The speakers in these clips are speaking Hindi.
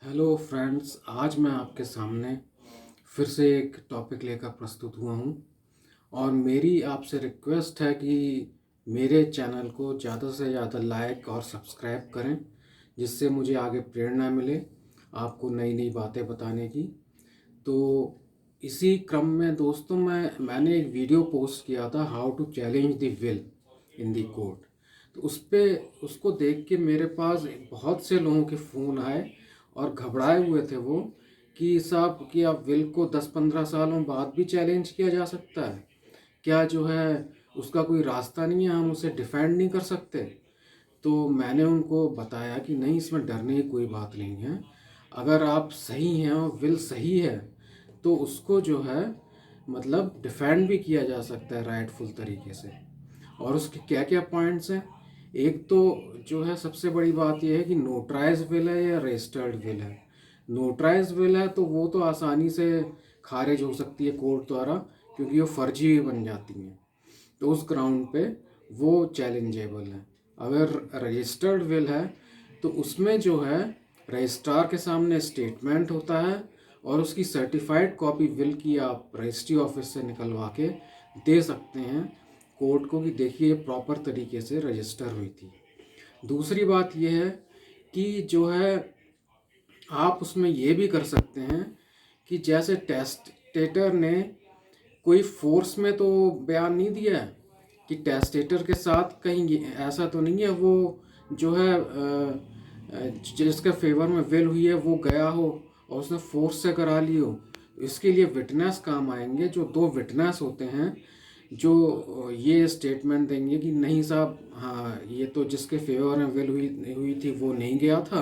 हेलो फ्रेंड्स, आज मैं आपके सामने फिर से एक टॉपिक लेकर प्रस्तुत हुआ हूँ और मेरी आपसे रिक्वेस्ट है कि मेरे चैनल को ज़्यादा से ज़्यादा लाइक और सब्सक्राइब करें, जिससे मुझे आगे प्रेरणा मिले आपको नई नई बातें बताने की। तो इसी क्रम में दोस्तों मैंने एक वीडियो पोस्ट किया था, how to challenge the will in the court. तो उसको देख के मेरे पास बहुत से लोगों के फ़ोन आए और घबराए हुए थे वो कि साहब, कि आप विल को 10-15 सालों बाद भी चैलेंज किया जा सकता है क्या? जो है उसका कोई रास्ता नहीं है, हम उसे डिफेंड नहीं कर सकते? तो मैंने उनको बताया कि नहीं, इसमें डरने की कोई बात नहीं है। अगर आप सही हैं और विल सही है तो उसको जो है मतलब डिफेंड भी किया जा सकता है राइटफुल तरीके से। और उसके क्या क्या पॉइंट्स हैं? एक तो जो है सबसे बड़ी बात यह है कि नोटराइज विल है या रजिस्टर्ड विल है। नोटराइज विल है तो वो तो आसानी से खारिज हो सकती है कोर्ट द्वारा, क्योंकि वो फर्जी भी बन जाती हैं, तो उस ग्राउंड पे वो चैलेंजेबल है। अगर रजिस्टर्ड विल है तो उसमें जो है रजिस्ट्रार के सामने स्टेटमेंट होता है और उसकी सर्टिफाइड कॉपी विल की आप रजिस्ट्री ऑफिस से निकलवा के दे सकते हैं कोर्ट को कि देखिए प्रॉपर तरीके से रजिस्टर हुई थी। दूसरी बात यह है कि जो है आप उसमें ये भी कर सकते हैं कि जैसे टेस्टेटर ने कोई फोर्स में तो बयान नहीं दिया है कि टेस्टेटर के साथ कहीं ऐसा तो नहीं है वो जो है जिसके फेवर में विल हुई है वो गया हो और उसने फोर्स से करा ली हो। तो इसके लिए विटनेस काम आएंगे, जो दो विटनेस होते हैं जो ये स्टेटमेंट देंगे कि नहीं साहब, हाँ ये तो जिसके फेवर में विल हुई हुई थी वो नहीं गया था,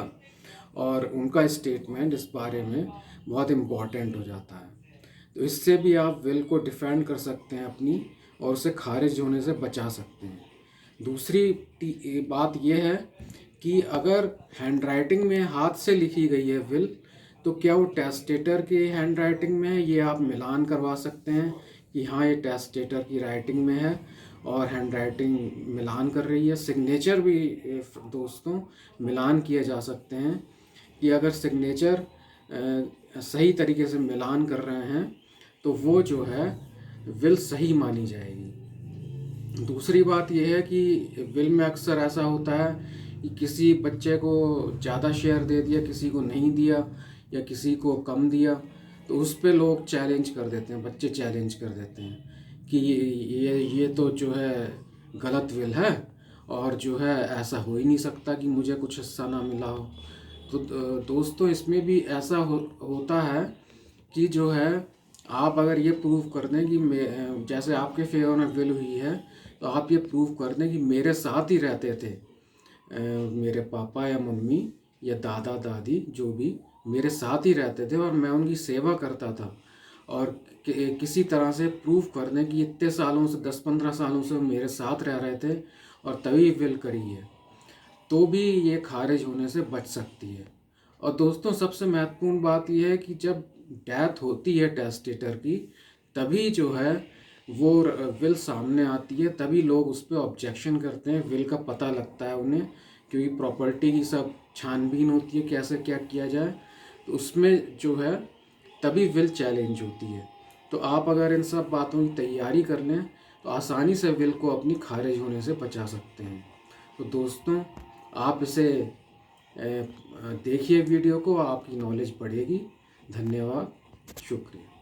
और उनका स्टेटमेंट इस बारे में बहुत इम्पॉर्टेंट हो जाता है। तो इससे भी आप विल को डिफेंड कर सकते हैं अपनी, और उसे खारिज होने से बचा सकते हैं। दूसरी बात यह है कि अगर हैंडराइटिंग में हाथ से लिखी गई है विल, तो क्या वो टेस्टेटर की हैंडराइटिंग में है, ये आप मिलान करवा सकते हैं कि हाँ ये टेस्टेटर की राइटिंग में है और हैंडराइटिंग मिलान कर रही है। सिग्नेचर भी दोस्तों मिलान किए जा सकते हैं कि अगर सिग्नेचर सही तरीके से मिलान कर रहे हैं तो वो जो है विल सही मानी जाएगी। दूसरी बात यह है कि विल में अक्सर ऐसा होता है कि किसी बच्चे को ज़्यादा शेयर दे दिया, किसी को नहीं दिया, या किसी को कम दिया, तो उस पे लोग चैलेंज कर देते हैं, बच्चे चैलेंज कर देते हैं कि ये तो जो है गलत विल है और जो है ऐसा हो ही नहीं सकता कि मुझे कुछ हिस्सा ना मिला हो। तो दोस्तों इसमें भी ऐसा होता है कि जो है आप अगर ये प्रूव कर दें कि जैसे आपके फेवर में विल हुई है, तो आप ये प्रूव कर दें कि मेरे साथ ही रहते थे मेरे पापा या मम्मी या दादा दादी, जो भी मेरे साथ ही रहते थे और मैं उनकी सेवा करता था, और किसी तरह से प्रूव कर दें कि इतने सालों से 10-15 सालों से वो मेरे साथ रह रहे थे और तभी विल करी है, तो भी ये खारिज होने से बच सकती है। और दोस्तों सबसे महत्वपूर्ण बात यह है कि जब डेथ होती है टेस्टेटर की, तभी जो है वो विल सामने आती है, तभी लोग उस पर ऑब्जेक्शन करते हैं, विल का पता लगता है उन्हें, क्योंकि प्रॉपर्टी की सब छानबीन होती है कैसे क्या किया जाए, तो उसमें जो है तभी विल चैलेंज होती है। तो आप अगर इन सब बातों की तैयारी कर लें तो आसानी से विल को अपनी खारिज होने से बचा सकते हैं। तो दोस्तों आप इसे देखिए वीडियो को, आपकी नॉलेज बढ़ेगी। धन्यवाद, शुक्रिया।